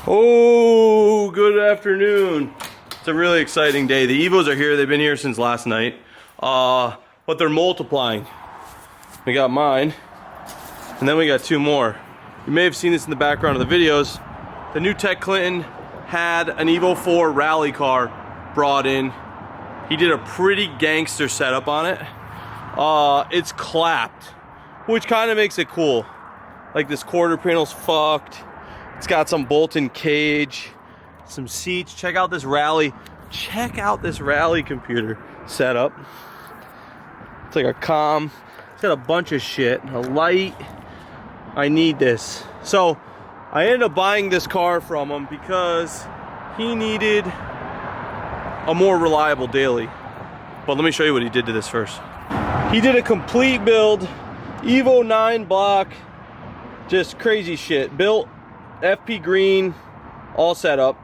Oh, good afternoon. It's a really exciting day. The Evos are here. They've been here since last night. But they're multiplying. We got mine, and then we got two more. You may have seen this in the background of the videos. The new Tech Clinton had an Evo 4 rally car brought in. He did a pretty gangster setup on it. It's clapped, which kind of makes it cool. Like, this quarter panel's fucked. It's got some bolt-in cage, some seats. Check out this rally. Check out this rally computer setup. It's like a comm. It's got a bunch of shit. A light. I need this. So I ended up buying this car from him because he needed a more reliable daily. But let me show you what he did to this first. He did a complete build, Evo 9 block, just crazy shit. Built FP green, all set up.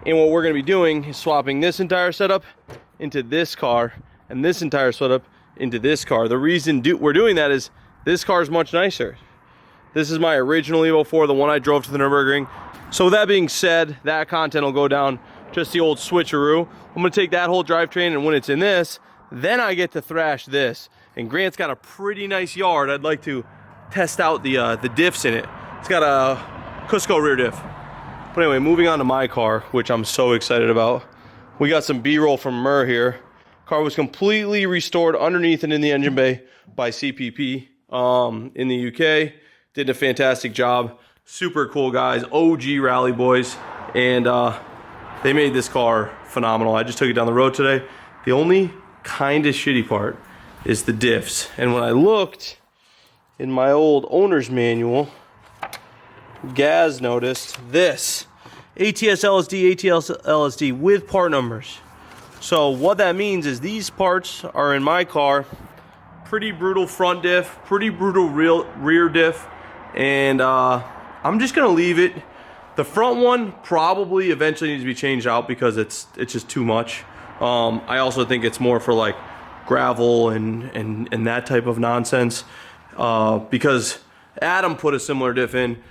And what we're gonna be doing is swapping this entire setup into this car and this entire setup into this car. The reason we're doing that is this car is much nicer. This is my original Evo 4, the one I drove to the Nürburgring. So with that being said, that content will go down, just the old switcheroo. I'm gonna take that whole drivetrain, and when it's in this, then I get to thrash this. And Grant's got a pretty nice yard. I'd like to test out the diffs in it. It's got a Cusco rear diff. But anyway, moving on to my car, which I'm so excited about. We got some B-roll from Mur here. Car was completely restored underneath and in the engine bay by CPP in the UK. Did a fantastic job. Super cool guys, OG rally boys. And they made this car phenomenal. I just took it down the road today. The only kind of shitty part is the diffs. And when I looked in my old owner's manual, Gaz noticed this. ATS LSD, ATS LSD with part numbers. So what that means is these parts are in my car. Pretty brutal front diff, pretty brutal rear diff. And I'm just gonna leave it. The front one probably eventually needs to be changed out because it's just too much. I also think it's more for like gravel and that type of nonsense. Because Adam put a similar diff in,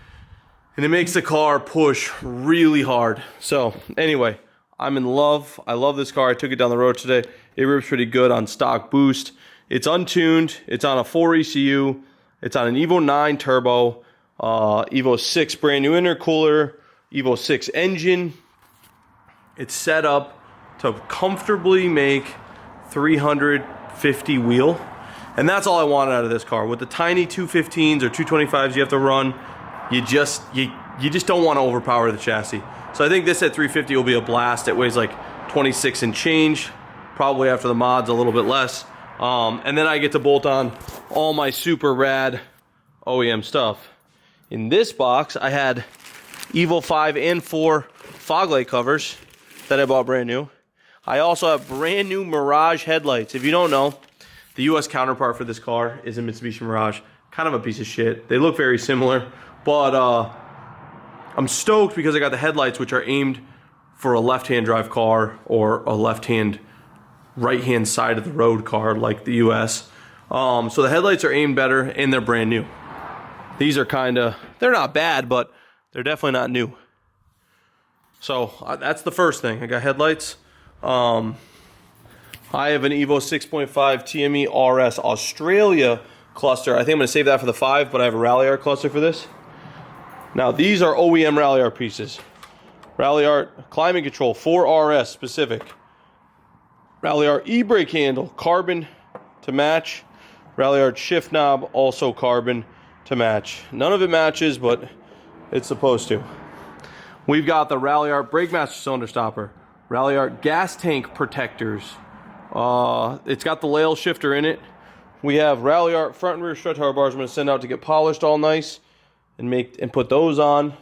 and it makes the car push really hard. So anyway, I'm in love. I love this car. I took it down the road today. It rips pretty good on stock boost. It's untuned. It's on a 4 ECU. It's on an Evo 9 turbo, Evo 6 brand new intercooler, Evo 6 engine. It's set up to comfortably make 350 wheel. And that's all I wanted out of this car. With the tiny 215s or 225s you have to run, you just don't want to overpower the chassis. So I think this at 350 will be a blast. It weighs like 26 and change, probably after the mods a little bit less. And then I get to bolt on all my super rad OEM stuff. In this box, I had Evo 5 and 4 fog light covers that I bought brand new. I also have brand new Mirage headlights. If you don't know, the US counterpart for this car is a Mitsubishi Mirage. Kind of a piece of shit. They look very similar, but I'm stoked because I got the headlights, which are aimed for a left-hand drive car or a left-hand, right-hand side of the road car like the US. So the headlights are aimed better and they're brand new. These are they're not bad, but they're definitely not new. So that's the first thing. I got headlights. I have an Evo 6.5 TME RS Australia cluster. I think I'm going to save that for the 5, but I have a Rally Art cluster for this. Now these are OEM Rally Art pieces. Rally Art climate control, 4RS specific. Rally Art e-brake handle, carbon to match. Rally Art shift knob, also carbon to match. None of it matches, but it's supposed to. We've got the Rally Art brake master cylinder stopper. Rally Art gas tank protectors. It's got the Lail shifter in it. We have Rally Art front and rear strut tower bars I'm going to send out to get polished all nice and put those on.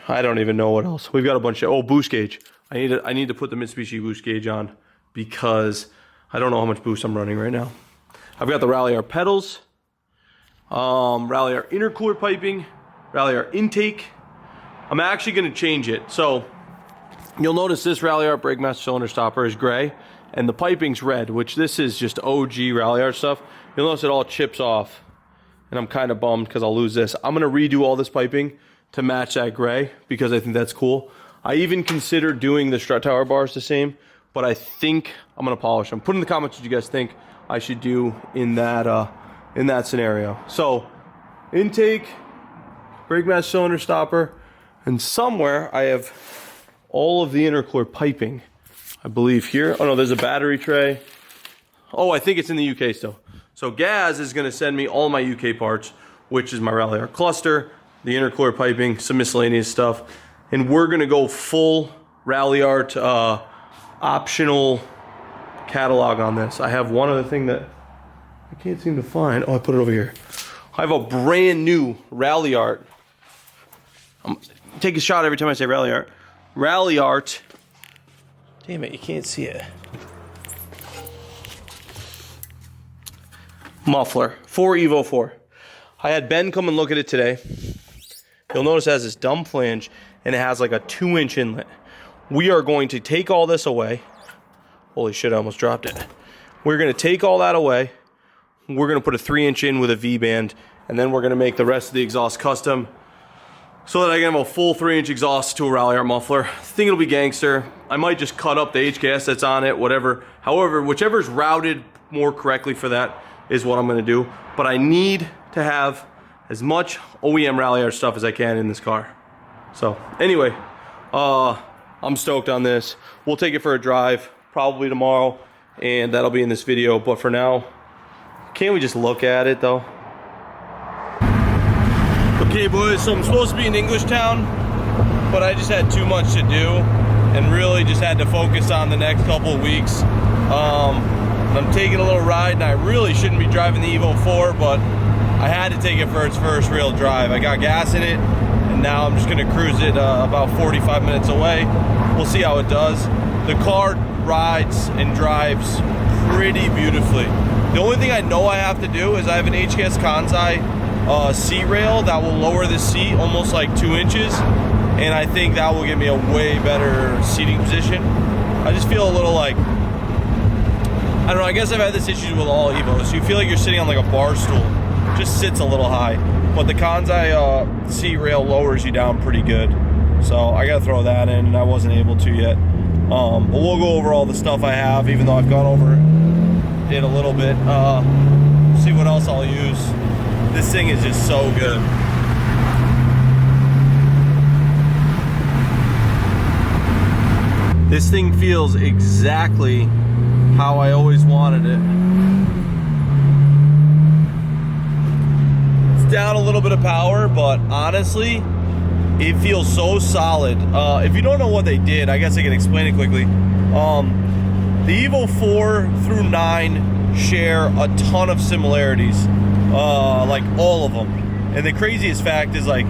I don't even know what else. We've got a bunch of boost gauge. I need to put the Mitsubishi boost gauge on because I don't know how much boost I'm running right now. I've got the Rally Art pedals, Rally Art intercooler piping, Rally Art intake. I'm actually going to change it. So you'll notice this Rally Art brake master cylinder stopper is gray and the piping's red, which this is just OG Rally Art stuff. You'll notice it all chips off and I'm kind of bummed because I'll lose this. I'm going to redo all this piping to match that gray because I think that's cool. I even considered doing the strut tower bars the same, but I think I'm gonna polish them. Put in the comments what you guys think I should do in that scenario. So intake, brake match cylinder stopper, and somewhere I have all of the intercooler piping, I believe here. Oh no, there's a battery tray. Oh, I think it's in the UK still. So Gaz is gonna send me all my UK parts, which is my Rally Art cluster, the intercooler piping, some miscellaneous stuff. And we're gonna go full Rally Art optional catalog on this. I have one other thing that I can't seem to find. Oh, I put it over here. I have a brand new Rally Art. Take a shot every time I say Rally Art. Rally Art. Damn it, you can't see it. Muffler for Evo 4. I had Ben come and look at it today. You'll notice it has this dumb flange and it has like a 2-inch inlet. We are going to take all this away. Holy shit, I almost dropped it. We're going to take all that away. We're going to put a 3-inch in with a V-band, and then we're going to make the rest of the exhaust custom so that I can have a full 3-inch exhaust to a Rally Art muffler. I think it'll be gangster. I might just cut up the HKS that's on it, whatever. However, whichever's routed more correctly for that is what I'm going to do. But I need to have as much OEM Rally Art stuff as I can in this car. So anyway, I'm stoked on this. We'll take it for a drive probably tomorrow, and that'll be in this video. But for now, can't we just look at it though? Okay boys, so I'm supposed to be in Englishtown, but I just had too much to do and really just had to focus on the next couple of weeks. I'm taking a little ride, and I really shouldn't be driving the Evo 4, but I had to take it for its first real drive. I got gas in it, and now I'm just gonna cruise it about 45 minutes away. We'll see how it does. The car rides and drives pretty beautifully. The only thing I know I have to do is I have an HKS Kansai seat rail that will lower the seat almost like 2 inches, and I think that will give me a way better seating position. I just feel a little like, I don't know, I guess I've had this issue with all Evos. You feel like you're sitting on like a bar stool. It just sits a little high. But the Kansai seat rail lowers you down pretty good. So I gotta throw that in, and I wasn't able to yet. But we'll go over all the stuff I have, even though I've gone over it a little bit. See what else I'll use. This thing is just so good. This thing feels exactly how I always wanted it. It's down a little bit of power, but honestly, it feels so solid. If you don't know what they did, I guess I can explain it quickly. The Evo 4 through 9 share a ton of similarities, like all of them. And the craziest fact is, like,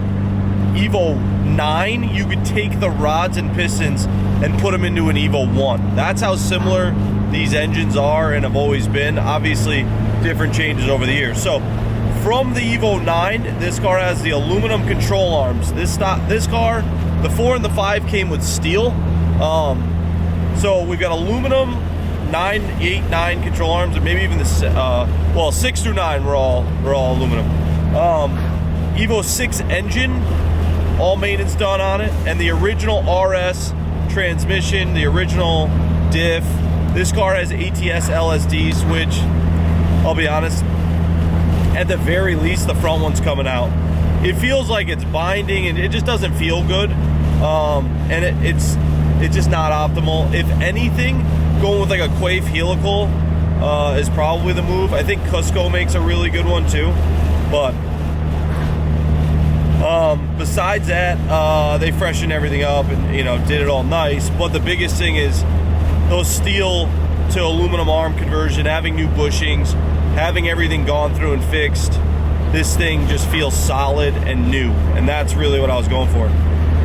Evo 9, you could take the rods and pistons and put them into an Evo 1. That's how similar these engines are and have always been. Obviously, different changes over the years. So, from the Evo 9, this car has the aluminum control arms. This car, the 4 and the 5 came with steel. So we've got aluminum 9, 8, 9 control arms, and maybe even the well, 6 through 9 were all aluminum. Evo 6 engine, all maintenance done on it, and the original RS transmission, the original diff. This car has ATS LSD switch. I'll be honest, at the very least, the front one's coming out. It feels like it's binding, and it just doesn't feel good. And it's just not optimal. If anything, going with like a Quaife helical is probably the move. I think Cusco makes a really good one too. But besides that, they freshened everything up and, you know, did it all nice. But the biggest thing is those steel to aluminum arm conversion, having new bushings, having everything gone through and fixed. This thing just feels solid and new, and that's really what I was going for.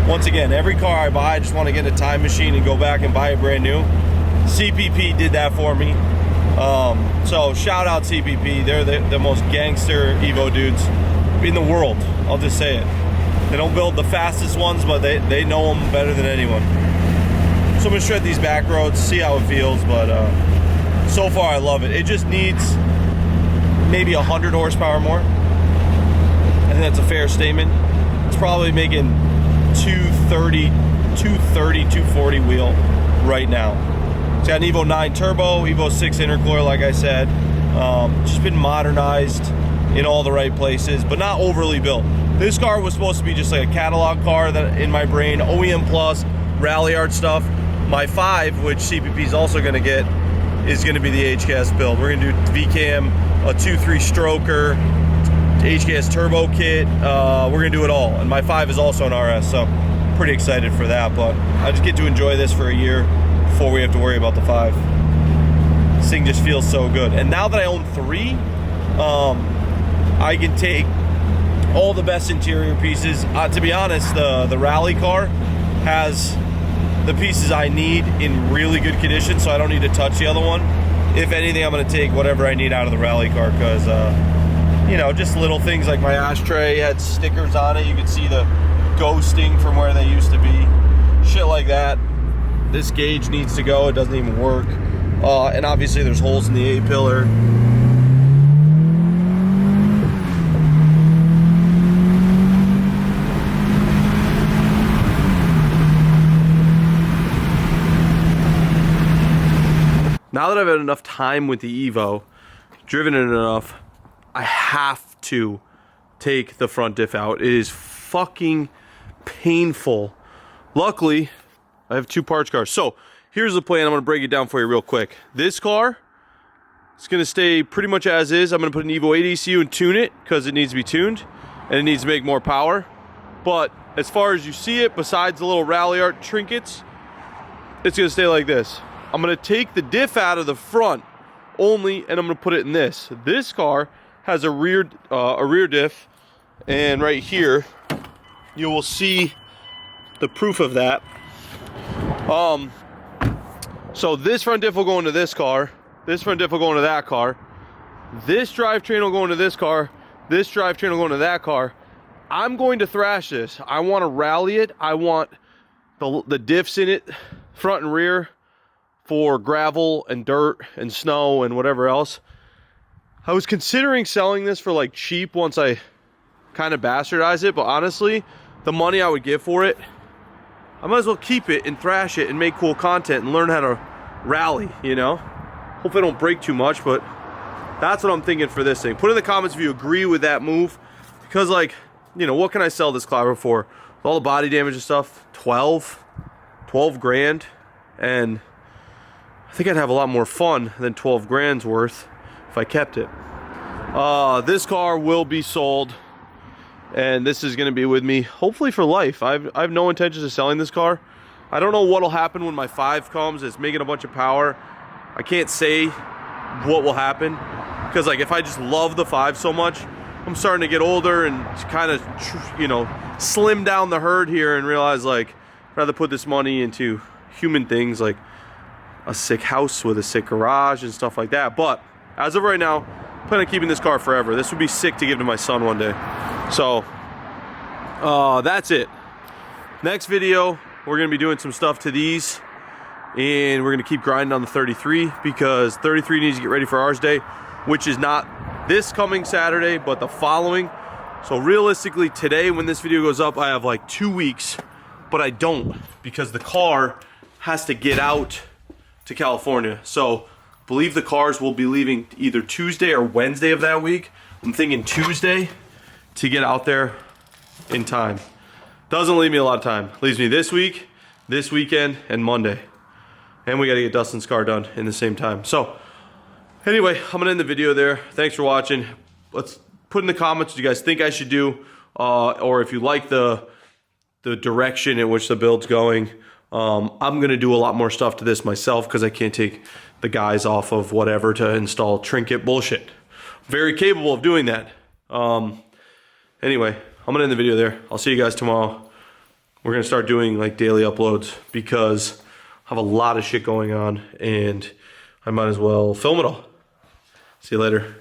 Once again, every car I buy, I just want to get a time machine and go back and buy it brand new. CPP did that for me. So shout out CPP. They're the most gangster Evo dudes in the world. I'll just say it. They don't build the fastest ones, but they know them better than anyone. So I'm gonna shred these back roads, see how it feels, but so far I love it. It just needs maybe 100 horsepower more. I think that's a fair statement. It's probably making 230, 240 wheel right now. It's got an Evo 9 turbo, Evo 6 intercooler, like I said. Just been modernized in all the right places, but not overly built. This car was supposed to be just like a catalog car that in my brain, OEM plus, rally art stuff. My 5, which CPP is also gonna get, is gonna be the HKS build. We're gonna do VCAM, a 2.3 stroker, HKS turbo kit. We're gonna do it all. And my 5 is also an RS, so pretty excited for that. But I just get to enjoy this for a year before we have to worry about the 5. This thing just feels so good. And now that I own 3, I can take all the best interior pieces. To be honest, the rally car has the pieces I need in really good condition, so I don't need to touch the other one. If anything, I'm gonna take whatever I need out of the rally car, because you know, just little things like my ashtray had stickers on it. You can see the ghosting from where they used to be. Shit like that. This gauge needs to go, it doesn't even work. And obviously there's holes in the A-pillar. Now that I've had enough time with the Evo, driven it enough, I have to take the front diff out. It is fucking painful. Luckily, I have 2 parts cars. So here's the plan. I'm gonna break it down for you real quick. This car is gonna stay pretty much as is. I'm gonna put an Evo 8 ECU and tune it because it needs to be tuned and it needs to make more power. But as far as you see it, besides the little rally art trinkets, it's gonna stay like this. I'm gonna take the diff out of the front only, and I'm gonna put it in this. This car has a rear diff, and right here you will see the proof of that. So this front diff will go into this car, this front diff will go into that car, this drivetrain will go into this car, this drivetrain will go into that car. I'm going to thrash this. I want to rally it. I want the diffs in it, front and rear, for gravel and dirt and snow and whatever else. I was considering selling this for like cheap once I kind of bastardize it, but honestly, the money I would get for it, I might as well keep it and thrash it and make cool content and learn how to rally, you know? Hope I don't break too much, but that's what I'm thinking for this thing. Put in the comments if you agree with that move, because like, you know, what can I sell this Clyber for? With all the body damage and stuff, 12 grand, and I think I'd have a lot more fun than 12 grand's worth if I kept it. This car will be sold, and this is gonna be with me hopefully for life. I have no intentions of selling this car. I don't know what'll happen when my 5 comes. It's making a bunch of power. I can't say what will happen, because like if I just love the 5 so much, I'm starting to get older and kind of, you know, slim down the herd here and realize like I'd rather put this money into human things like a sick house with a sick garage and stuff like that. But as of right now, I plan on keeping this car forever. This would be sick to give to my son one day. So that's it. Next video, we're gonna be doing some stuff to these, and we're gonna keep grinding on the 33, because 33 needs to get ready for ours day, which is not this coming Saturday, but the following. So realistically today, when this video goes up, I have like 2 weeks, but I don't, because the car has to get out to California. So I believe the cars will be leaving either Tuesday or Wednesday of that week. I'm thinking Tuesday to get out there in time. Doesn't leave me a lot of time. Leaves me this week, this weekend, and Monday. And we gotta get Dustin's car done in the same time. So anyway, I'm gonna end the video there. Thanks for watching. Let's put in the comments what you guys think I should do, or if you like the direction in which the build's going. I'm gonna do a lot more stuff to this myself, because I can't take the guys off of whatever to install trinket bullshit. Very capable of doing that. Anyway, I'm gonna end the video there. I'll see you guys tomorrow. We're gonna start doing like daily uploads, because I have a lot of shit going on and I might as well film it all. See you later.